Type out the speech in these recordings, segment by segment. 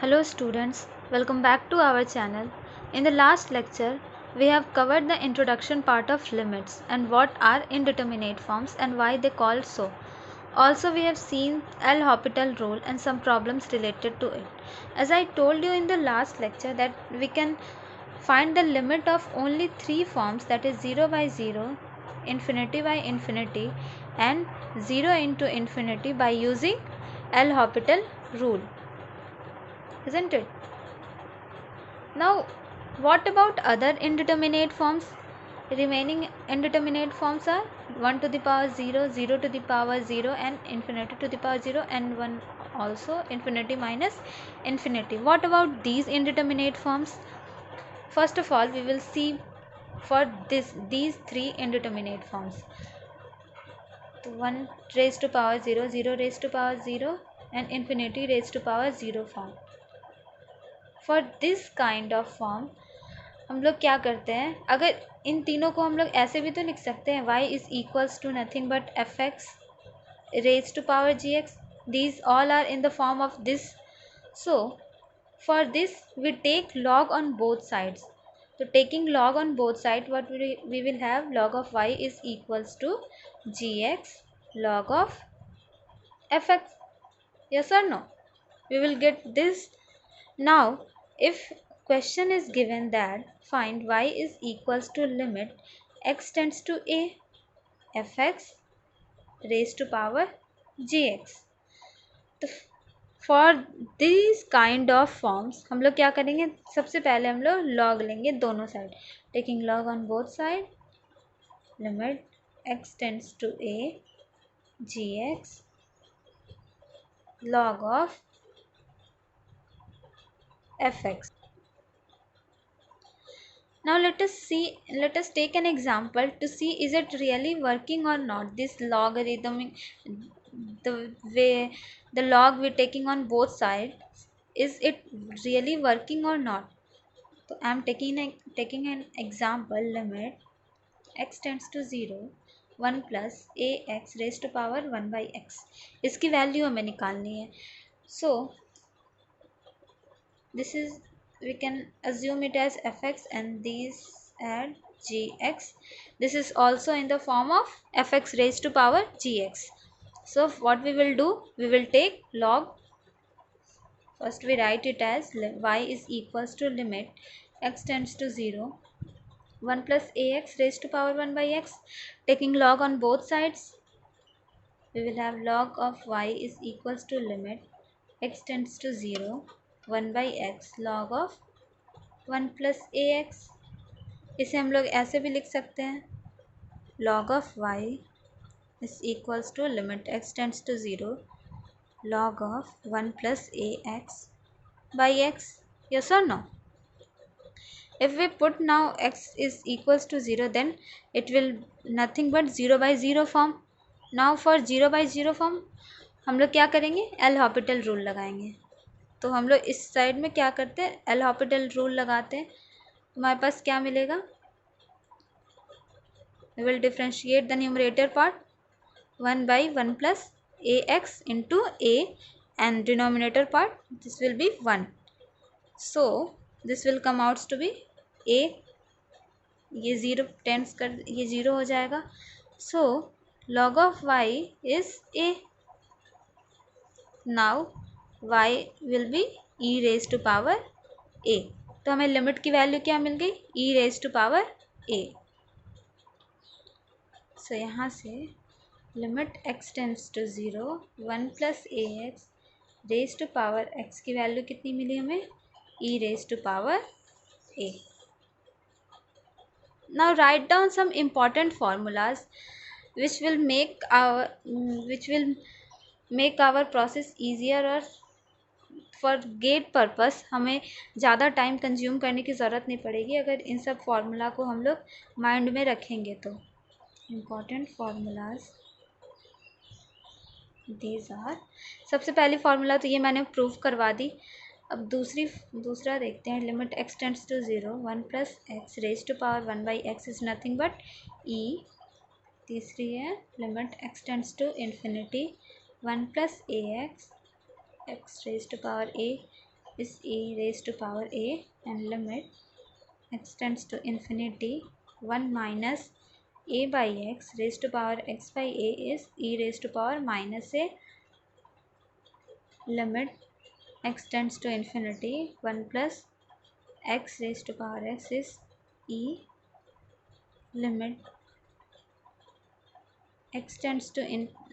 Hello students, welcome back to our channel. In the last lecture, we have covered the introduction part of limits and what are indeterminate forms and why they called so. Also, we have seen L'Hopital rule and some problems related to it. As I told you in the last lecture that we can find the limit of only three forms, that is 0 by 0, infinity by infinity and 0 into infinity, by using L'Hopital rule, isn't it? Now, what about other indeterminate forms? Remaining indeterminate forms are 1 to the power 0, 0 to the power 0 and infinity to the power 0 and 1 also infinity minus infinity. What about these indeterminate forms? First of all, we will see for these three indeterminate forms. 1 raised to power 0, 0 raised to power 0 and infinity raised to power 0 form. For this kind of form हम लोग क्या करते हैं, अगर इन तीनों को हम लोग ऐसे भी तो लिख सकते हैं, y is equals to nothing but F X raise to power G X. These all are in the form of this. So for this we take log on both sides. So taking log on both sides, what we will have, log of y is equals to gx log of fx. Yes or no? We will get this. Now if question is given that find y is equals to limit x tends to a fx raised to power gx, तो for this kind of forms हम लोग क्या करेंगे, सबसे पहले हम लोग log लेंगे दोनों side. Taking log on both side, limit x tends to a gx log of fx. Now let us take an example to see is it really working or not. This logarithmic, the way the log we're taking on both sides, is it really working or not? So I am taking an example, limit x tends to 0 1 plus a x raised to power 1 by x. इसकी value हमें निकालनी है. So this is, we can assume it as fx and these add gx. This is also in the form of fx raised to power gx. So what we will do, we will take log. First we write it as y is equals to limit x tends to 0 1 plus ax raised to power 1 by x. Taking log on both sides, we will have log of y is equals to limit x tends to 0 1 by x log of 1 plus ax. इसे हम लोग ऐसे भी लिख सकते हैं, log of y is equals to limit x tends to 0 log of 1 plus ax by x. Yes or no? If we put now x is equals to 0, then it will nothing but 0 by 0 form. Now for 0 by 0 form हम लोग क्या करेंगे, L'Hopital rule लगाएंगे. तो हम लोग इस side में क्या करते हैं, L'Hopital रूल लगाते हैं. हमारे पास क्या मिलेगा, we will differentiate the numerator part 1 by 1 plus ax into a and denominator part this will be 1. So this will come out to be a, ये ज़ीरो टेंस कर, ये ज़ीरो हो जाएगा. So log of y is a. Now y will be e raised to power a. तो हमें limit की value क्या मिल गई, e raised to power a. So यहाँ से limit x tends to 0 1 plus A X raise to power x की value कितनी मिली हमें, e raise to power a. Now write down some important formulas which will make our process easier. और for gate purpose हमें ज़्यादा time consume करने की ज़रूरत नहीं पड़ेगी अगर इन सब फार्मूला को हम लोग माइंड में रखेंगे. तो इम्पॉर्टेंट फार्मूलाज दीज आर. सबसे पहली फार्मूला तो ये मैंने प्रूव करवा दी. अब दूसरा देखते हैं, limit x tends to 0 1 plus X raise to power 1 by X is nothing but e. तीसरी है limit x tends to infinity 1 plus A X raised to power a is e raised to power a and limit x tends to infinity 1 minus a by x raised to power x by a is e raised to power minus a. Limit x tends to infinity 1 plus x raised to power x is e. Limit x tends to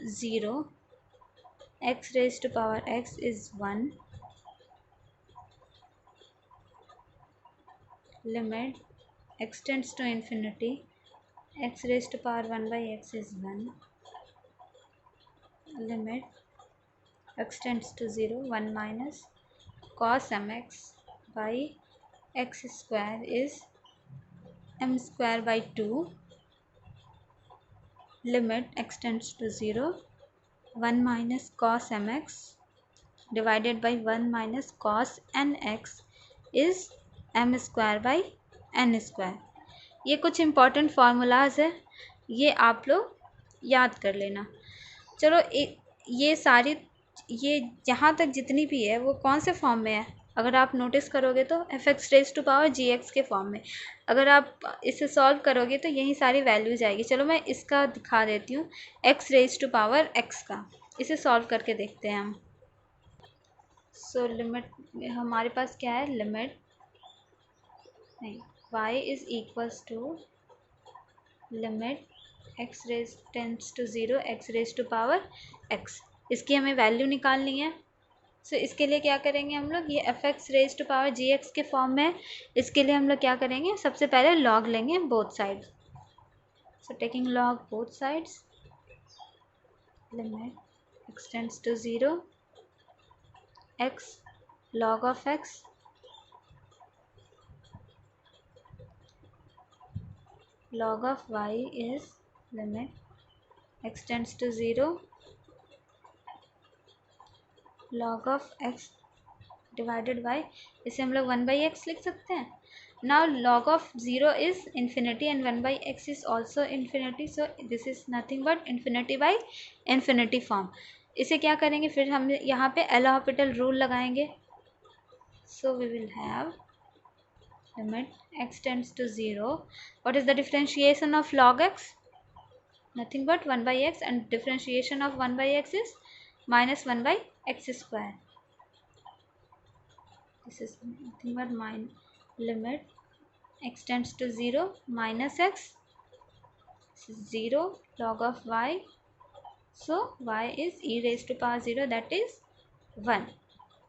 0, x raised to power x is 1. Limit x tends to infinity, x raised to power 1 by x is 1. Limit x tends to 0, 1 minus cos mx by x square is m square by 2. Limit x tends to 0, 1 minus cos mx divided by 1 minus cos nx is m square by n square. ये कुछ important formulas है, ये आप लोग याद कर लेना. चलो ये सारी ये यहाँ तक जितनी भी है वो कौन से फॉर्म में है, अगर आप नोटिस करोगे तो F X raise to power G X के फॉर्म में. अगर आप इसे सॉल्व करोगे तो यही सारी वैल्यूज आएगी. चलो मैं इसका दिखा देती हूँ, X raise to power X का. इसे सॉल्व करके देखते हैं हम. सो लिमिट हमारे पास क्या है, लिमिट नहीं y is equals to limit x raised tends to 0 x raised to power x. इसकी हमें वैल्यू निकालनी है. सो इसके लिए क्या करेंगे हम लोग, ये F X raise to power G X के फॉर्म में है. इसके लिए हम लोग क्या करेंगे, सबसे पहले लॉग लेंगे both sides. So taking log both sides, limit x tends to 0 x log of x log of y is limit x tends to 0 log of x divided by, इसे हम लोग 1 by x लिख सकते हैं. Now log of 0 is infinity and 1 by x is also infinity, so this is nothing but infinity by infinity form. इसे क्या करेंगे, फिर हम यहाँ पे एल हॉपिटल रूल लगाएंगे. So we will have limit x tends to 0. What is the differentiation of log x? Nothing but 1 by x, and differentiation of 1 by x is minus 1 by x square. This is nothing but limit x tends to 0 minus x 0 log of y. So y is e raised to power 0, that is 1.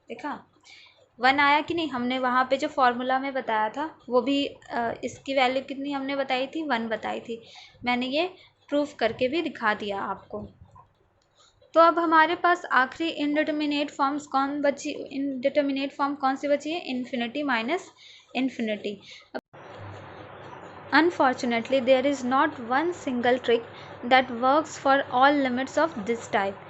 देखा 1 आया कि नहीं. हमने वहाँ पे जो formula में बताया था वो भी इसकी वैल्यू कितनी हमने बताई थी, 1 बताई थी. मैंने ये प्रूफ करके भी दिखा दिया आपको. तो अब हमारे पास आखिरी इनडिटर्मिनेट फॉर्म्स इनडिटर्मिनेट फॉर्म कौन सी बची है, infinity minus infinity. Unfortunately, there is not one single trick that works for all limits of this type.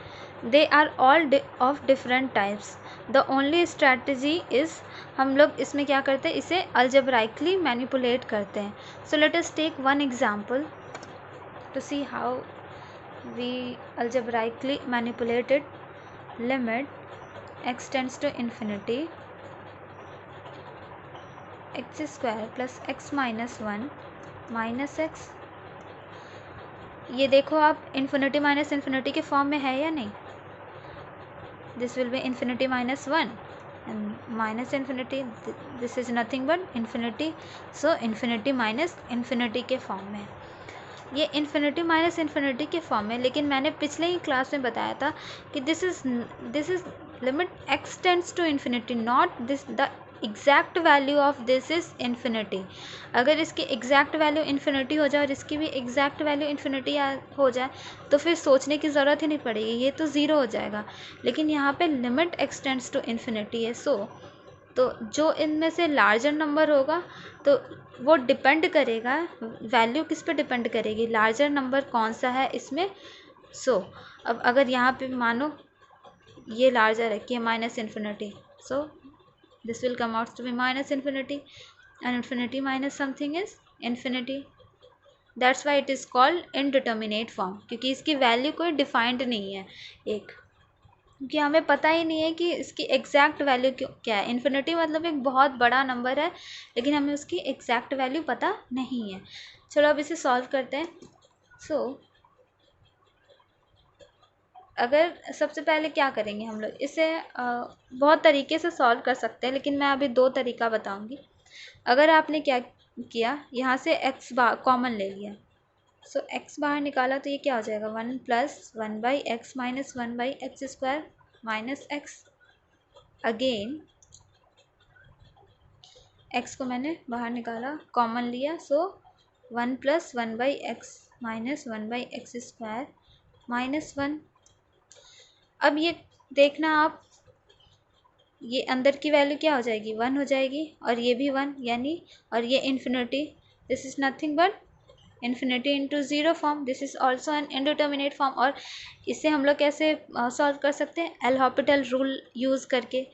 They are all of different types. The only strategy is हम लोग इसमें क्या करते हैं, इसे algebraically manipulate करते हैं. So let us take one example to see how we algebraically manipulate it. Limit x tends to infinity x square plus x minus 1 minus x. ये देखो आप इन्फिनिटी माइनस इन्फिनिटी के फॉर्म में है या नहीं. This will be infinity minus 1 and minus infinity, this is nothing but infinity. So infinity minus infinity के form में. ये इन्फिनिटी माइनस इन्फिनिटी के फॉर्म में, लेकिन मैंने पिछले ही क्लास में बताया था कि this is limit X tends to infinity, not this. The exact value of this is infinity. अगर इसकी एग्जैक्ट वैल्यू इन्फिनिटी हो जाए और इसकी भी एग्जैक्ट वैल्यू इन्फिनिटी हो जाए तो फिर सोचने की ज़रूरत ही नहीं पड़ेगी, ये तो ज़ीरो हो जाएगा. लेकिन यहाँ पे limit X tends to infinity है. सो तो जो इनमें से लार्जर नंबर होगा तो वो डिपेंड करेगा, वैल्यू किस पे डिपेंड करेगी, लार्जर नंबर कौन सा है इसमें. सो अब अगर यहाँ पे मानो ये लार्जर है कि minus infinity, so this will come out to be minus infinity, and infinity minus something is infinity. That's why it is called indeterminate form, क्योंकि इसकी वैल्यू कोई डिफाइंड नहीं है एक. क्योंकि हमें पता ही नहीं है कि इसकी एग्जैक्ट वैल्यू क्या है। इन्फिनिटी मतलब एक बहुत बड़ा नंबर है, लेकिन हमें उसकी एग्जैक्ट वैल्यू पता नहीं है। चलो अब इसे सॉल्व करते हैं। सो अगर सबसे पहले क्या करेंगे हम लोग, इसे बहुत तरीके से सॉल्व कर सकते हैं, लेकिन मैं अभी दो तरीका बताऊंगी। अगर आपने क्या किया, यहाँ से एक्स बार कॉमन ले लिया, सो एक्स बाहर निकाला तो ये क्या हो जाएगा, 1+1/x minus 1/x² minus x. Again x को मैंने बाहर निकाला, कॉमन लिया, सो 1+1/x माइनस 1/x² माइनस 1। अब ये देखना आप, ये अंदर की वैल्यू क्या हो जाएगी, 1 हो जाएगी, और ये भी 1, यानी और ये infinity, this is nothing but infinity into zero form, this is also an indeterminate form. और इसे हम लोग कैसे सॉल्व कर सकते हैं, एल हॉपिटल रूल यूज़ करके।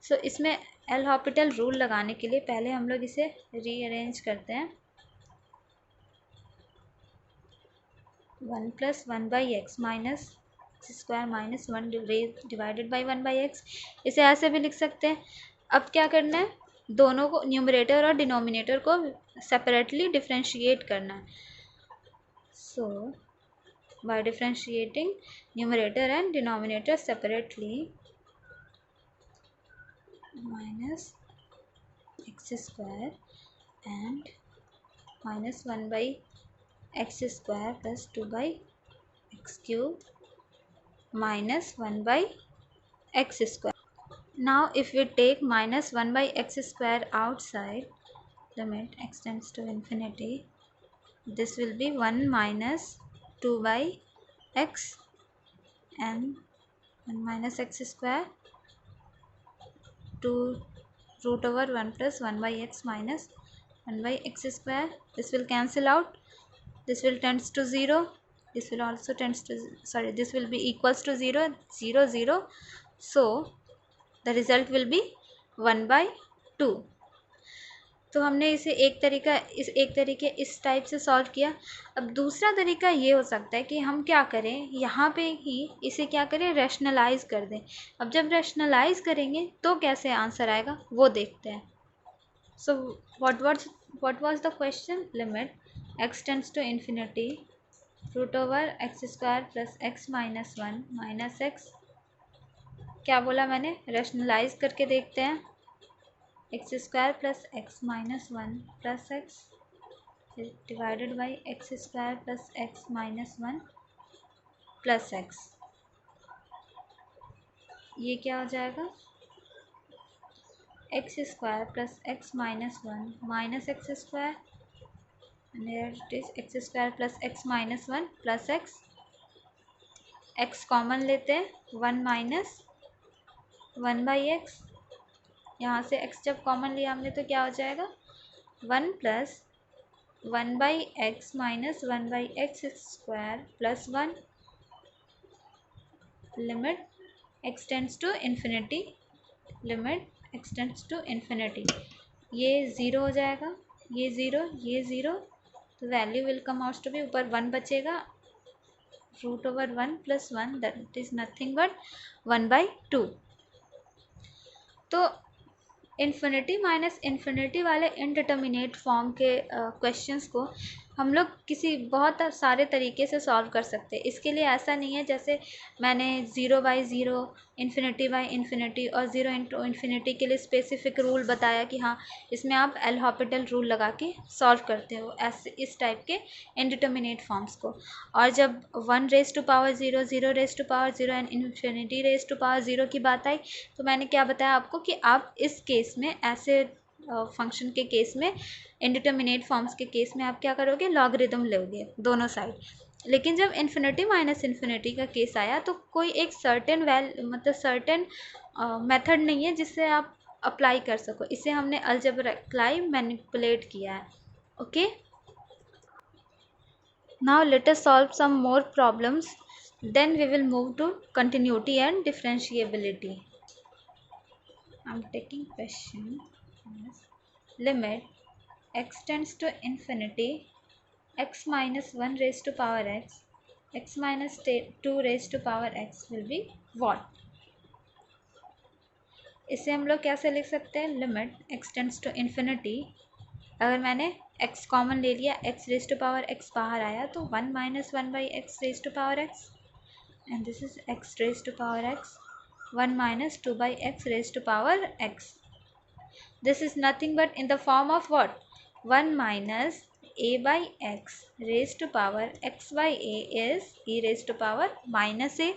सो इसमें एल हॉपिटल रूल लगाने के लिए पहले हम लोग इसे रीअरेंज करते हैं। 1+1/x minus square minus 1 divided by 1/x, इसे ऐसे भी लिख सकते हैं। अब क्या करना है, दोनों को, न्यूमरेटर और डिनोमिनेटर को सेपरेटली डिफ्रेंशिएट करना है। सो by differentiating numerator and denominator separately, minus x square and minus 1/x² plus 2/x cube minus 1/x². Now if we take minus 1/x² outside, limit x tends to infinity, this will be 1 minus 2/x and 1 minus x² 2 root over 1 plus 1/x minus 1/x². This will cancel out, this will tends to 0, this will also tends to, sorry, this will be equals to 0, 0, 0. So the result will be 1/2. तो हमने इसे एक तरीके इस type से solve किया। अब दूसरा तरीका ये हो सकता है कि हम क्या करें, यहाँ पे ही इसे क्या करें, रैशनलाइज कर दें। अब जब रैशनलाइज करेंगे तो कैसे आंसर आएगा वो देखते हैं। So what was the question, limit x tends to infinity root over x² plus x minus 1 minus X. क्या बोला मैंने, रैशनलाइज करके देखते हैं। x² plus x minus 1 plus X divided by x² plus x minus 1 plus X, ये क्या हो जाएगा, x² plus x minus 1 minus x², and here it is x² plus x minus 1 plus X. x common लेते हैं, 1 minus 1/x, यहाँ से x जब common लिया हमने तो क्या हो जाएगा, 1 plus 1/x minus 1/x² plus 1, limit x tends to infinity, limit x tends to infinity, ये 0 हो जाएगा, ये 0, ये 0, तो value will come out to be, ऊपर 1 बचेगा, root over 1 plus 1, that is nothing but 1/2। तो इन्फिनिटी माइनस इन्फिनिटी वाले इनडिटर्मिनेट फॉर्म के क्वेश्चंस को हम लोग किसी बहुत सारे तरीके से सॉल्व कर सकते हैं। इसके लिए ऐसा नहीं है जैसे मैंने 0/0, इन्फिनिटी और 0 इंटू इन्फिनिटी के लिए स्पेसिफिक रूल बताया कि हाँ इसमें आप एल हॉपिटल रूल लगा के सॉल्व करते हो ऐसे इस टाइप के इनडिटर्मिनेट फॉर्म्स को। और जब 1⁻0, 0⁻0 एंड इन्फिनिटी⁻0 की बात आई तो मैंने क्या बताया आपको कि आप इस केस में ऐसे फंक्शन के केस में, इनडिटर्मिनेट फॉर्म्स के केस में आप क्या करोगे, लॉगरिदम लोगे दोनों साइड। लेकिन जब इन्फिनिटी माइनस इन्फिनिटी का केस आया तो कोई एक सर्टेन मतलब सर्टेन मेथड नहीं है जिससे आप अप्लाई कर सको, इसे हमने अलजेब्रिकली मैनिपुलेट किया है। Okay, now let us solve some more problems, then we will move to continuity and differentiability. I'm taking question as limit x tends to infinity, x minus 1 raised to power x, x minus 2 raised to power x will be what? इसे हम लोग कैसे लिख सकते हैं, limit x tends to infinity, अगर मैंने x common ले लिया, x raise to power x बाहर आया तो 1 minus 1 by X raise to power x, and this is x raise to power x, 1 minus 2 by x raised to power x. This is nothing but in the form of what? 1 minus a by x raised to power x by a is e raised to power minus a,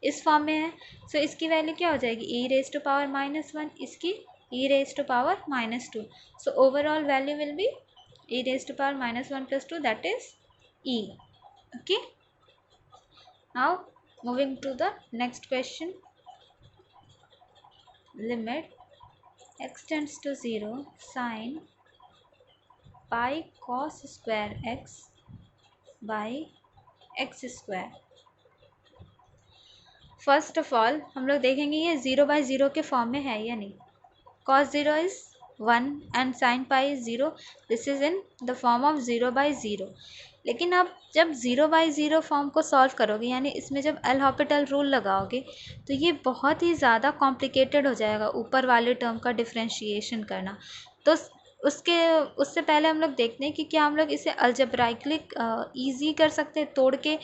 इस form में है. सो इसकी value क्या हो जाएगी, e raised to power minus 1, इसकी e raised to power minus 2. So overall value will be e raised to power minus 1 plus 2, that is e. Okay. Now moving to the next question. Limit x tends to 0 sin pi cos square x by x square. First of all हम लोग देखेंगे ये 0 by 0 के form में है या नहीं. cos 0 is 1 and sin pi is 0. This is in the form of 0 by 0. लेकिन आप जब 0 बाई 0 फॉर्म को सॉल्व करोगे, यानी इसमें जब एल हॉपिटल रूल लगाओगे, तो ये बहुत ही ज़्यादा कॉम्प्लिकेटेड हो जाएगा ऊपर वाले टर्म का डिफ्रेंशिएशन करना. तो उससे पहले हम लोग देखते हैं कि क्या हम लोग इसे अलजेब्राइकली ईजी कर सकते हैं, तोड़ के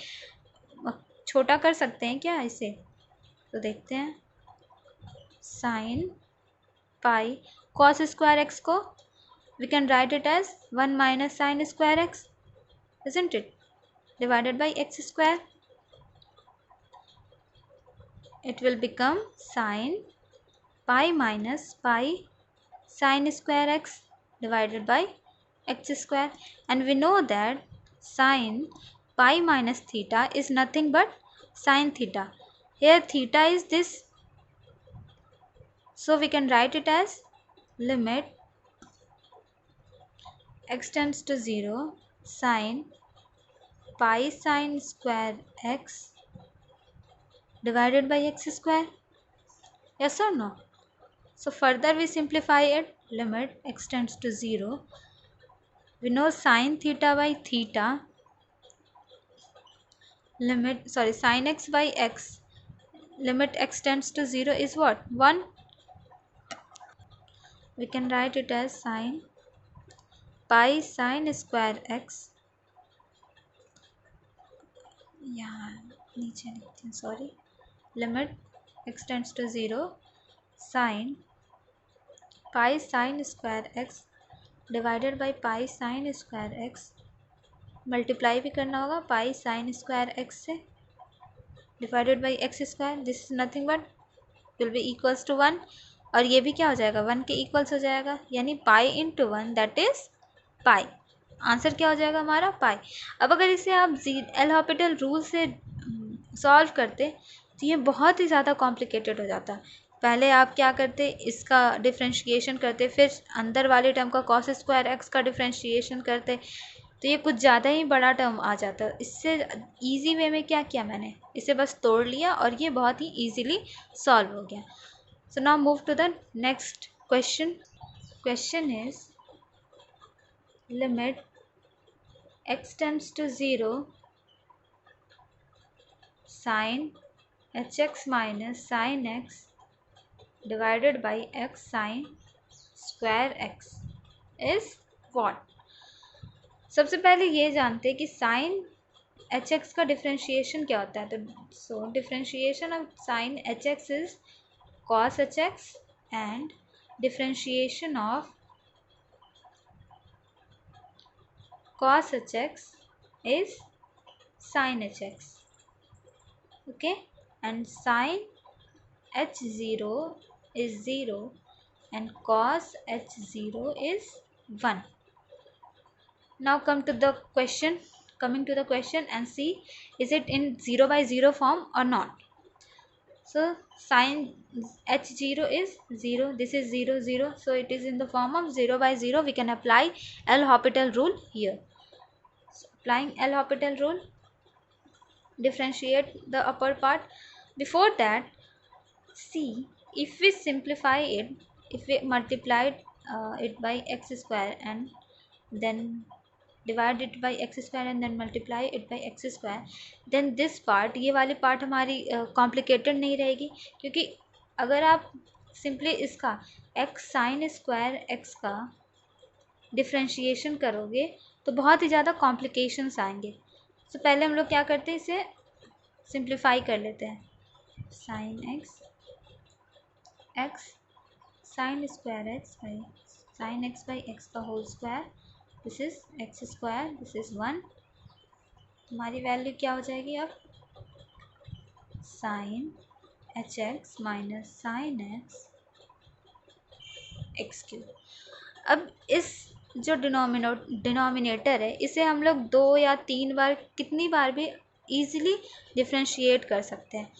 छोटा कर सकते हैं क्या इसे. तो देखते हैं. Sine pi cos square x को we can write it as 1 minus sine square x, isn't it, divided by x square. It will become sin pi minus pi sin square x divided by x square, and we know that sin pi minus theta is nothing but sin theta. Here theta is this, so we can write it as limit x tends to 0 sin pi sin square x divided by x square. Yes or no? So further we simplify it. Limit x tends to 0. We know sin theta by theta. Sin x by x. Limit x tends to 0 is what? 1. We can write it as sin pi sin square x. यहाँ नीचे लिखते हैं, sorry. Limit x tends to 0 sine pi sine square x divided by pi sine square x. Multiply भी करना होगा pi sine square x से, divided by X square. This is nothing but will be equals to 1, और ये भी क्या हो जाएगा, 1 के इक्वल्स हो जाएगा, यानी pi into 1 that is pi. Answer क्या हो जाएगा हमारा, पाई. अब अगर इसे आप एल हॉपिटल रूल से सॉल्व करते तो ये बहुत ही ज़्यादा कॉम्प्लिकेटेड हो जाता. पहले आप क्या करते, इसका डिफ्रेंशिएशन करते, फिर अंदर वाले टर्म का कॉस स्क्वायर एक्स का डिफ्रेंशिएशन करते, तो ये कुछ ज़्यादा ही बड़ा टर्म आ जाता. इससे इजी वे में क्या किया मैंने, इसे बस तोड़ लिया और ये बहुत ही ईजीली सॉल्व हो गया. So now move to the next question. Question is limit x tends to 0 sin hx minus sin x divided by x sin square x is what. सबसे पहले ये जानते हैं कि sin hx का डिफ्रेंशिएशन क्या होता है. तो so differentiation of sin hx is cos hx and differentiation of cos hx is sin hx. Okay, and sin h0 is 0 and cos h0 is 1. Now coming to the question and see is it in 0 by 0 form or not. So sin h0 is 0, this is 0 0, so it is in the form of 0 by 0. We can apply L Hospital rule here. So applying L Hospital rule, differentiate the upper part. Before that, see, if we simplify it, if we multiplied it by x square and then divide it by x square and then multiply it by x square, then this part, ये वाली part हमारी complicated नहीं रहेगी. क्योंकि अगर आप simply इसका x sine square x का डिफ्रेंशिएशन करोगे तो बहुत ही ज़्यादा कॉम्प्लिकेशंस आएंगे। तो पहले हम लोग क्या करते हैं, इसे सिंप्लीफाई कर लेते हैं। Sine x x sine square x by x का whole square, this is x square, this is 1। हमारी वैल्यू क्या हो जाएगी अब, sine H x minus sine x x cube. अब इस जो डिनोमिनेटर है इसे हम लोग 2 या 3 बार, कितनी बार भी ईजिली डिफ्रेंशिएट कर सकते हैं।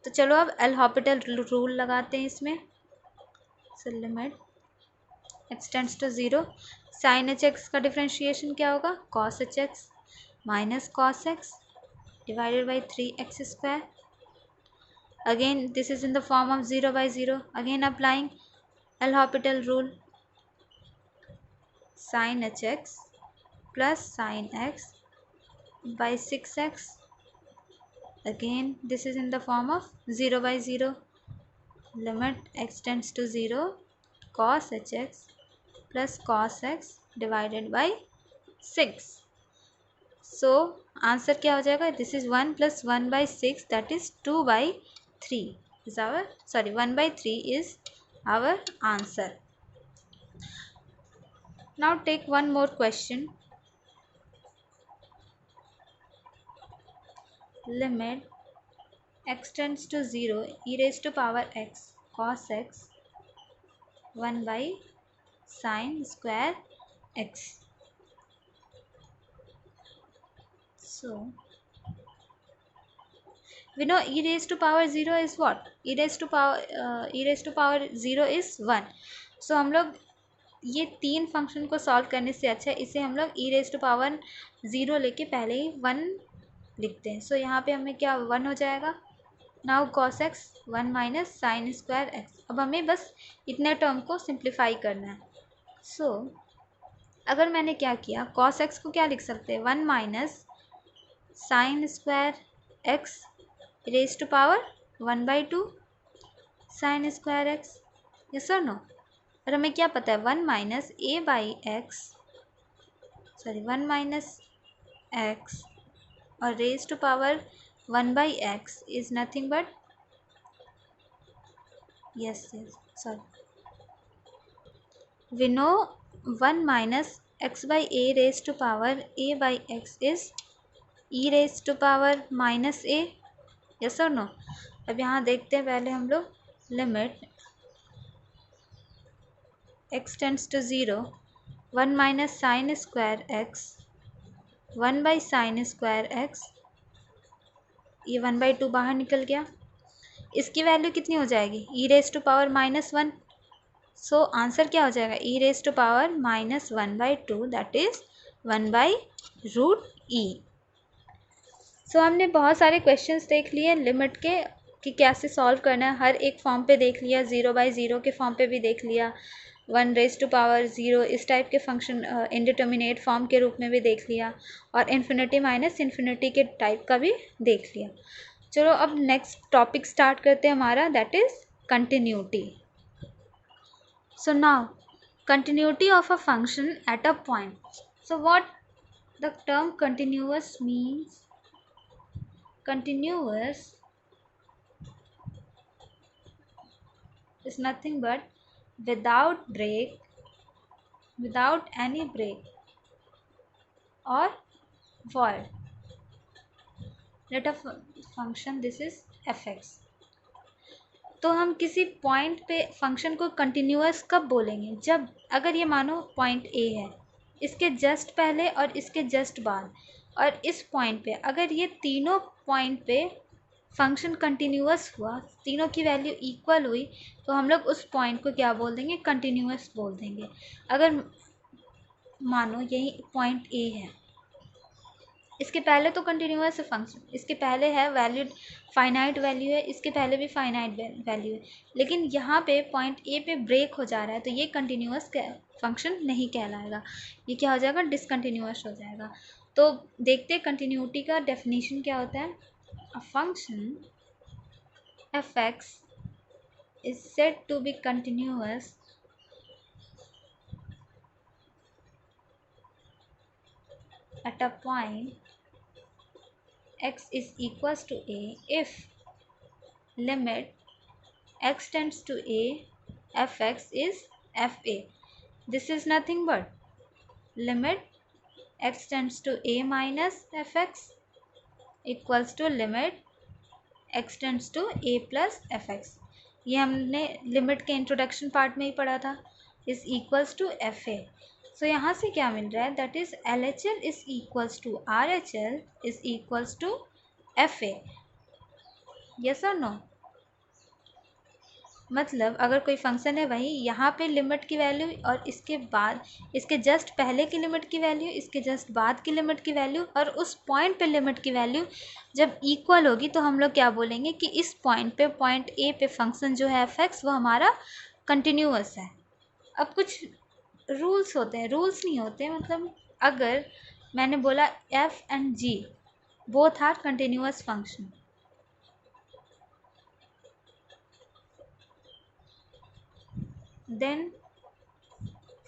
तो चलो अब एल हॉपिटल रूल लगाते हैं इसमें। So limit X tends to 0, sine H X का डिफ्रेंशिएशन क्या होगा, cos H x minus cos X divided by 3x square. Again this is in the form of 0/0, again applying L Hopital rule, sine H X plus sine X by 6x, again this is in the form of 0/0, limit x tends to 0, cos hx plus cos x divided by 6. So answer क्या हो जाएगा, this is 1 plus 1/6, that is 2/3 is our, sorry, 1/3 is our answer. Now take one more question. Limit x tends to 0 e raised to power x cos x 1 by sin square x. So we know e raised to power 0 is what, e raised to power 0 is 1. So हम लोग ये 3 function को solve करने से अच्छा इसे हम लोग e raised to power 0 लेके पहले ही 1 लिखते हैं। सो यहाँ पे हमें क्या 1 हो जाएगा। Now cos x 1 minus sine square x। अब हमें बस इतने टर्म को सिंप्लीफाई करना है। सो अगर मैंने क्या किया, cos x को क्या लिख सकते हैं, 1 minus sine square x raise to power 1/2 sine square x, yes और नो। और हमें क्या पता है, 1 minus a by x, sorry 1 minus x और raise to power 1/x is nothing but, yes, sorry, we know 1 minus x by a raised to power a by x is e raised to power minus a, yes or no। अब यहाँ देखते हैं पहले हम लोग, limit x tends to 0 1 minus sine square X 1 by sine square X, ये 1/2 बाहर निकल गया, इसकी वैल्यू कितनी हो जाएगी, e raise to power -1। So answer क्या हो जाएगा, e raise to power -1/2, that is 1/√e। So हमने बहुत सारे क्वेश्चंस देख लिए लिमिट के कि कैसे सॉल्व करना है, हर एक फॉर्म पे देख लिया, 0/0 के फॉर्म पे भी देख लिया, 1 रेज टू पावर 0 इस टाइप के फंक्शन इंडिटर्मिनेट फॉर्म के रूप में भी देख लिया, और इन्फिनिटी माइनस इन्फिनिटी के टाइप का भी देख लिया। चलो अब नेक्स्ट टॉपिक स्टार्ट करते हैं हमारा, that is continuity. So now continuity of a function at a point. So what the term continuous means, continuous is nothing but without break, without any break or void. Let a function, this is fx. तो हम किसी point पे function को continuous कब बोलेंगे, जब अगर ये मानो पॉइंट ए है, इसके जस्ट पहले और इसके जस्ट बाद और इस पॉइंट पे अगर ये तीनों पॉइंट पे फंक्शन कंटिन्यूअस हुआ, तीनों की वैल्यू इक्वल हुई, तो हम लोग उस पॉइंट को क्या बोल देंगे, कंटिन्यूअस बोल देंगे। अगर मानो यही पॉइंट ए है, इसके पहले तो कंटिन्यूअस है फंक्शन, इसके पहले है वैल्यू फाइनाइट वैल्यू है, इसके पहले भी फाइनाइट वैल्यू है, लेकिन यहाँ पे पॉइंट ए पे ब्रेक हो जा रहा है, तो ये कंटिन्यूअस फंक्शन नहीं कहलाएगा, ये क्या हो जाएगा, डिसकंटिन्यूअस हो जाएगा। तो देखते हैं कंटिन्यूटी का डेफिनेशन क्या होता है। A function F x is said to be continuous at a point x is equals to a if limit x tends to a fx is fa. This is nothing but limit x tends to a minus fx equals to limit x tends to a plus fx. ये हमने limit के introduction part में ही पढ़ा था. Is equals to F a. So यहाँ से क्या मिल रहा है, that is L H L is equals to R H L is equals to F a. Yes और नो. मतलब अगर कोई फंक्शन है वही यहाँ पे लिमिट की वैल्यू और इसके बाद इसके जस्ट पहले की लिमिट की वैल्यू, इसके जस्ट बाद की लिमिट की वैल्यू और उस पॉइंट पे लिमिट की वैल्यू जब इक्वल होगी तो हम लोग क्या बोलेंगे कि इस पॉइंट पे, पॉइंट ए पे फंक्शन जो है एफ एक्स वो हमारा कंटिन्यूअस है. अब कुछ रूल्स होते हैं, रूल्स नहीं होते, मतलब अगर मैंने बोला F and G both are continuous function, then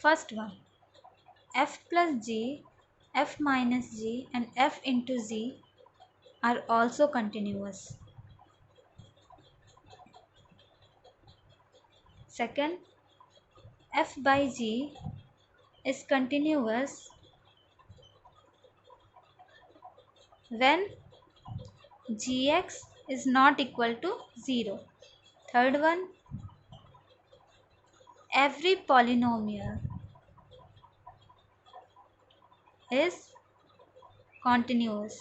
first one f plus g, f minus g and f into z are also continuous. Second, f by g is continuous when gx is not equal to 0. Third one, every polynomial is continuous.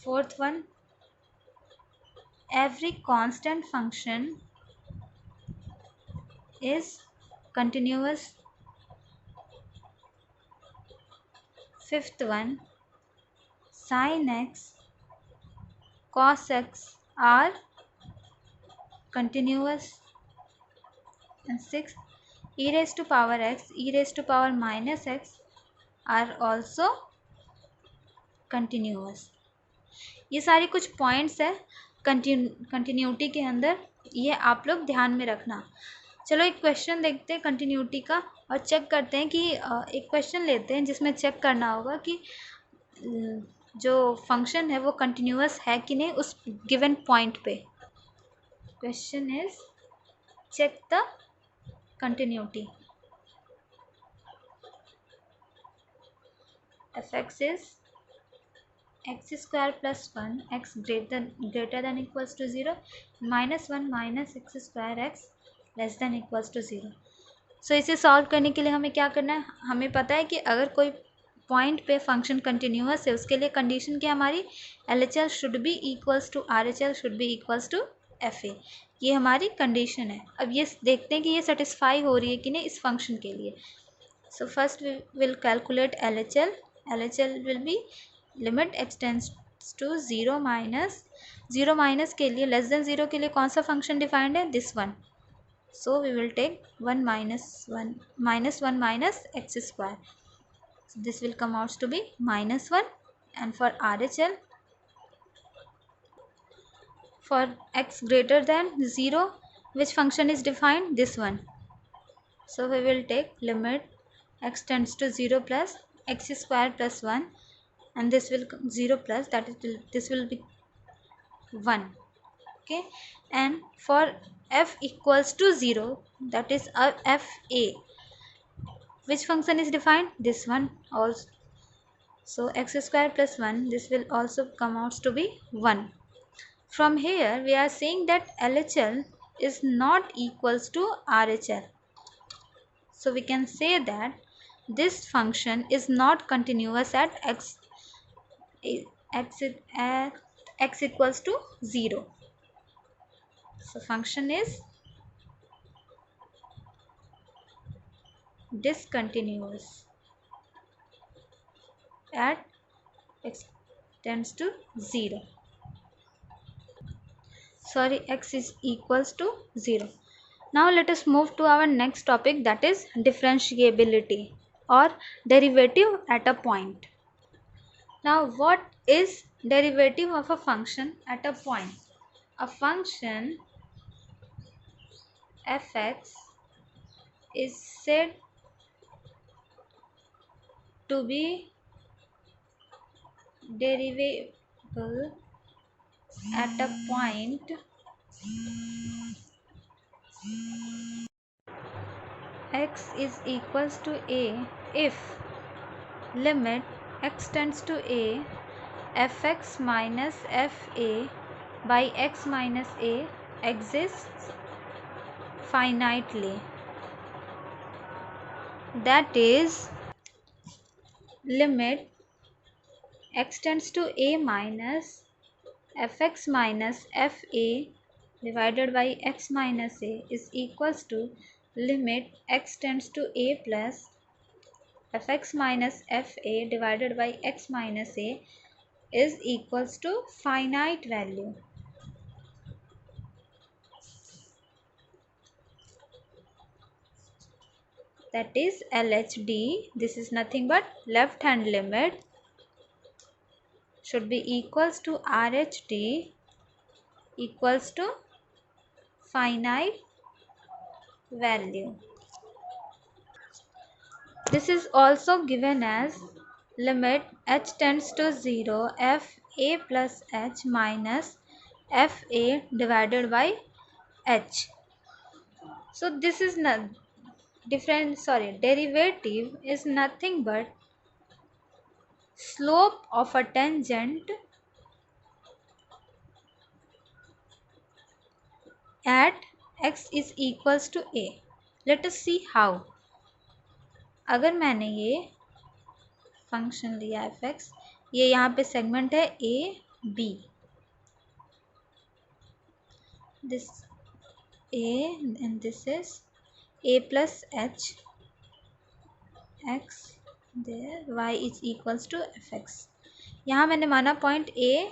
Fourth one, every constant function is continuous. Fifth one, sin x, cos x are continuous. And sixth, e raised to power x, e raised to power minus x are also continuous. ये सारे कुछ points है continuity के अंदर, ये आप लोग ध्यान में रखना. चलो एक क्वेश्चन देखते हैं कंटिन्यूटी का और चेक करते हैं कि एक क्वेश्चन लेते हैं जिसमें चेक करना होगा कि जो फंक्शन है वो कंटिन्यूअस है कि नहीं उस गिवन पॉइंट पे. Question is, check the continuity. Fx is x square plus 1 x greater than equals to 0 minus 1 minus x square x less than equals to 0. सो इसे सॉल्व करने के लिए हमें क्या करना है, हमें पता है कि अगर कोई पॉइंट पे फंक्शन कंटिन्यूअस है उसके लिए कंडीशन क्या हमारी, L H L should be equals to R H L should be equals to F A. ये हमारी कंडीशन है. अब ये देखते हैं कि ये सेटिस्फाई हो रही है कि नहीं इस फंक्शन के लिए. So first we will calculate L H L. L H L will be limit X tends to zero minus के लिए लेस देन ज़ीरो के लिए कौन सा फंक्शन डिफाइंड है, this one. So we will take 1 minus 1 minus x square. So this will come out to be -1. And for RHL, for x greater than 0, which function is defined, this one. So we will take limit x tends to 0 plus x square plus 1 and this will 0 plus, that is this will be 1. Okay, and for f equals to 0, that is f a, which function is defined, this one also. So x square plus 1, this will also come out to be 1. From here we are saying that LHL is not equals to RHL. So we can say that this function is not continuous at x equals to 0. So function is discontinuous at x tends to 0. Sorry, x is equals to 0. Now let us move to our next topic, that is differentiability or derivative at a point. Now what is derivative of a function at a point? a function fx is said to be derivable at a point x is equals to a if limit x tends to a fx minus fa by x minus a exists finitely. That is, limit x tends to a minus fx minus fa divided by x minus a is equals to limit x tends to a plus fx minus fa divided by x minus a is equals to finite value. That is LHD. This is nothing but left hand limit should be equals to RHD equals to finite value. This is also given as limit h tends to 0 f a plus h minus f a divided by h. So this is not derivative is nothing but slope of a tangent at x is equals to a. Let us see how. अगर मैंने ये function लिया fx, ये यहाँ पे segment है a b, this a and this is a plus h x there y is equals to fx. यहाँ मैंने माना point a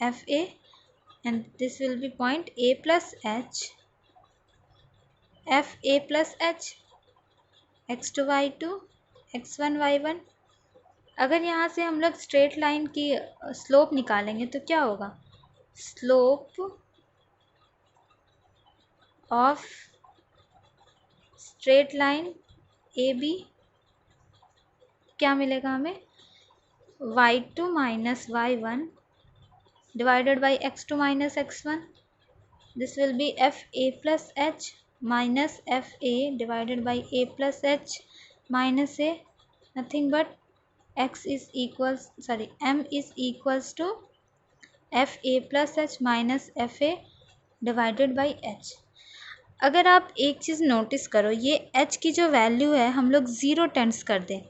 f a and this will be point a plus h f a plus h x2 y2 x1 y1. अगर यहाँ से हम लोग straight line की slope निकालेंगे तो क्या होगा? Slope of straight line A B क्या मिलेगा हमें? y2 माइनस y1 divided by x2 minus x1. This will be f a plus h minus f a divided by a plus h minus a. Nothing but m is equals to f a plus h minus f a divided by h. अगर आप एक चीज़ notice करो, ये h की जो value है हम लोग ज़ीरो टेंस कर दें.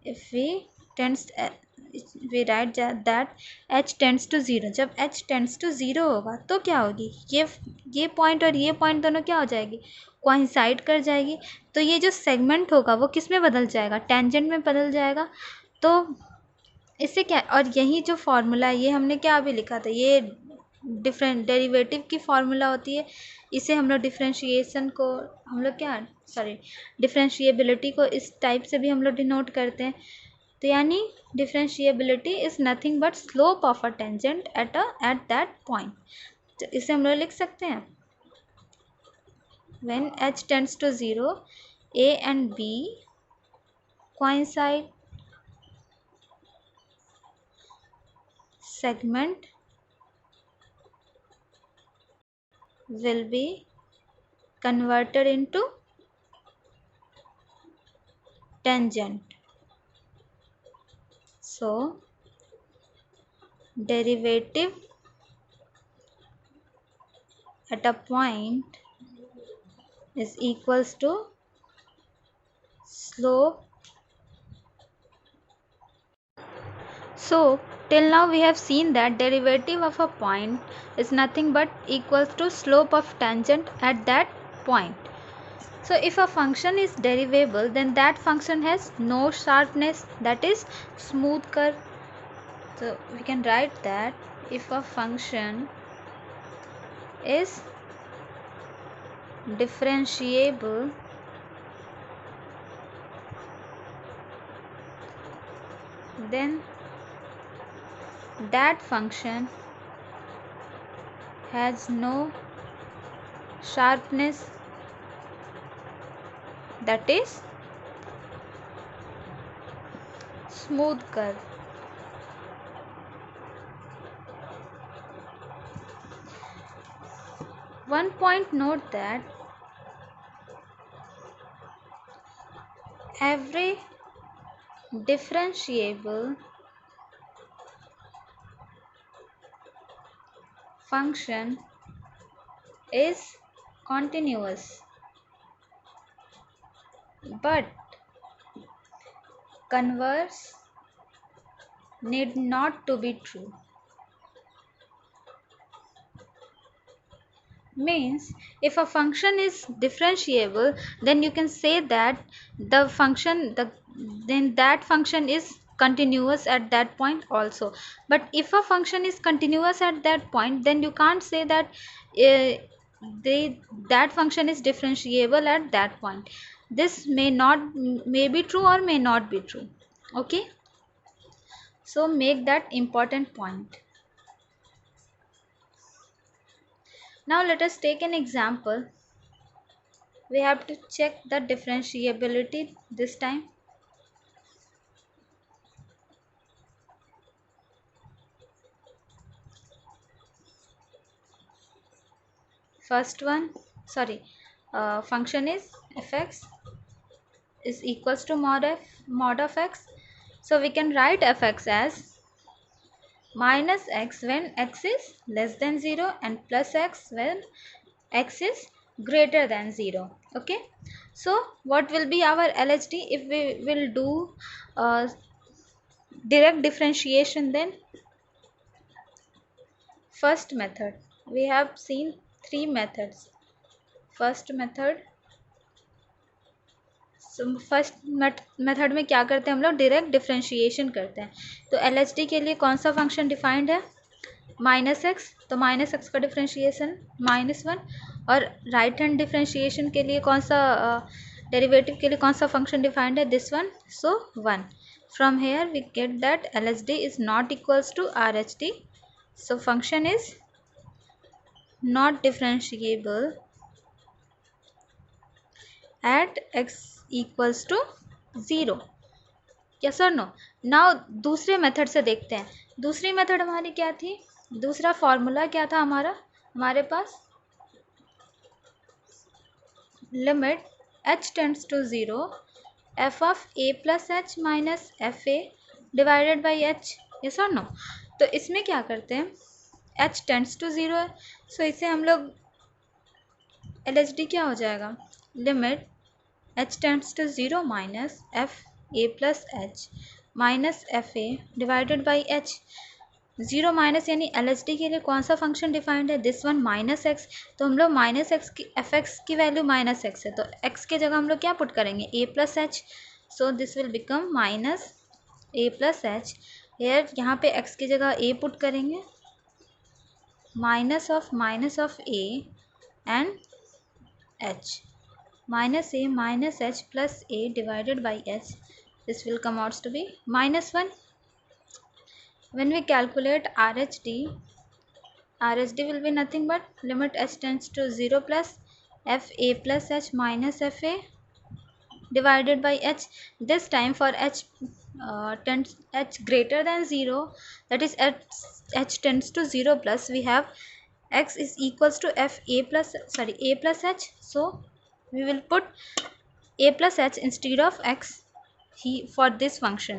If we write that h tends to zero. जब h टेंस टू ज़ीरो होगा तो क्या होगी? ये पॉइंट और ये पॉइंट दोनों क्या हो जाएगी? कोइंसाइड कर जाएगी. तो ये जो सेगमेंट होगा वो किस में बदल जाएगा? टेंजेंट में बदल जाएगा. तो इससे क्या, और यही जो फार्मूला है ये हमने क्या अभी लिखा था, ये डिफरेंट डेरिवेटिव की फार्मूला होती है. इसे हम लोग डिफरेंशिएशन को हम लोग डिफरेंशिएबिलिटी को इस टाइप से भी हम लोग डिनोट करते हैं. तो यानी differentiability is nothing but slope of a tangent at that point. तो इसे हम लोग लिख सकते हैं when h tends to 0 a and b coincide, segment will be converted into tangent. So derivative at a point is equals to slope. So till now we have seen that derivative of a point is nothing but equals to slope of tangent at that point. So if a function is derivable, then that function has no sharpness, that is smooth curve. So we can write that if a function is differentiable, then that function has no sharpness, that is smooth curve. One point note that every differentiable function is continuous, but converse need not to be true. Means if a function is differentiable, then you can say that then that function is continuous at that point also. But if a function is continuous at that point, then you can't say that uh, that function is differentiable at that point. This may be true or may not be true. Okay, so make that important point. Now let us take an example. We have to check the differentiability this time. First one, sorry, function is fx is equals to mod of x. So we can write fx as minus x when x is less than 0 and plus x when x is greater than 0. Okay, so what will be our LHD if we will do direct differentiation? Then first method, we have seen three methods. First method, first method में क्या करते हैं हम लोग? Direct differentiation करते हैं. तो LHD के लिए कौन सा फंक्शन डिफाइंड है? Minus X. तो माइनस एक्स का डिफरेंशिएशन -1. और राइट हैंड डिफरेंशिएशन के लिए कौन सा डेरिवेटिव के लिए कौन सा फंक्शन डिफाइंड है? This one. So 1. From here we get that LHD is not equals to RHD. So function is not differentiable at x equals to 0. yes or no? now दूसरे मेथड से देखते हैं. दूसरी मेथड हमारी क्या थी? दूसरा फॉर्मूला क्या था हमारे पास? Limit h tends to 0 f of a plus H minus F A divided by h. Yes और नो? तो इसमें क्या करते हैं? h टेंड्स टू 0 है, सो इसे हम लोग LHD क्या हो जाएगा? Limit h tends to 0 minus F A plus H minus F A divided by H. 0 minus यानी LHD के लिए कौन सा फंक्शन डिफाइंड है? This one minus X. तो हम लोग माइनस एक्स की एफ एक्स की वैल्यू माइनस एक्स है, तो एक्स के जगह हम लोग क्या पुट करेंगे? A plus h. So this will become minus a plus h. Here यहाँ पे एक्स की जगह ए पुट करेंगे. Minus of a and h. minus a minus h plus a divided by h. This will come out to be -1. When we calculate RHD will be nothing but limit h tends to 0 plus f a plus h minus f a divided by h. This time for h greater than 0, that is h tends to 0 plus, we have x is equals to a plus h. So we will put a plus h instead of x for this function,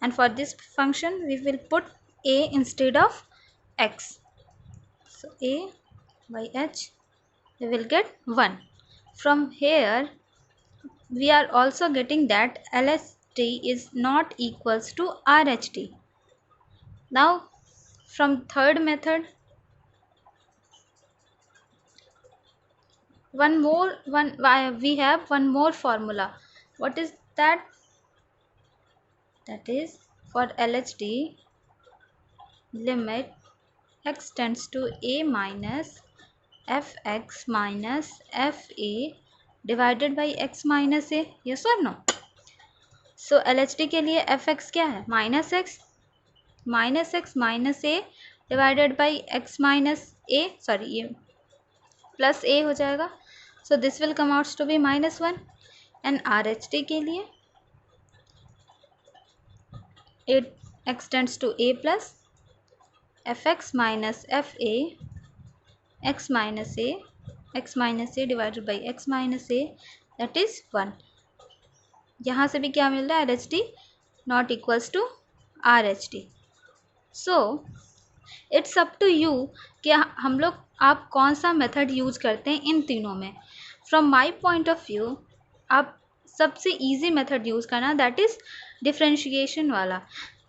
and for this function we will put a instead of x. So a by h we will get 1. From here we are also getting that LHD is not equals to RHD. Now from third method, we have one more formula. What is that? That is for LHD, limit x tends to a minus fx minus fa divided by x minus a. yes or no? So LHD के लिए fx क्या है? Minus X minus a divided by X minus A, sorry ये plus A हो जाएगा. So this will come outs to be -1. And R H T के लिए it extends to a plus fx minus fa x minus a divided by x minus a, that is 1. यहाँ से भी क्या मिल रहा है, L H T not equals to R H T. So it's up to you कि हम लोग आप कौन सा मेथड यूज करते हैं इन तीनों में. From my point of view आप सबसे ईजी मेथड यूज़ करना, दैट इज़ डिफ्रेंशिएशन वाला.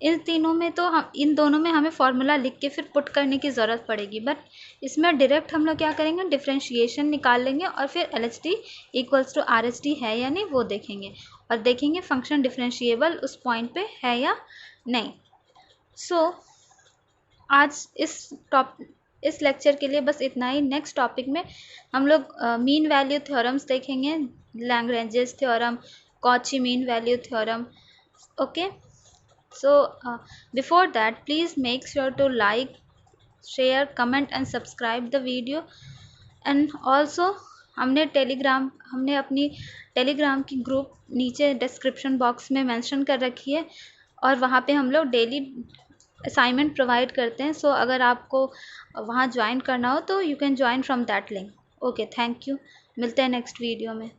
इन तीनों में तो हम इन दोनों में हमें फॉर्मूला लिख के फिर पुट करने की ज़रूरत पड़ेगी, बट इसमें डायरेक्ट हम लोग क्या करेंगे, डिफ्रेंशिएशन निकाल लेंगे और फिर L H T equals to R H T है या नहीं वो देखेंगे, और देखेंगे फंक्शन डिफ्रेंशिएबल उस पॉइंट पे है या नहीं. सो आज इस लेक्चर के लिए बस इतना ही. नेक्स्ट टॉपिक में हम लोग मीन वैल्यू थ्योरम्स देखेंगे, Lagrange's theorem, Cauchy mean value theorem. Okay, so before that please make sure to like, share, comment and subscribe the video. and also हमने अपनी टेलीग्राम की ग्रुप नीचे डिस्क्रिप्शन बॉक्स में mention कर रखी है, और वहाँ पे हम लोग डेली असाइनमेंट प्रोवाइड करते हैं. सो अगर आपको वहाँ ज्वाइन करना हो तो you can join from that link. Okay, thank you. मिलते हैं नेक्स्ट वीडियो में.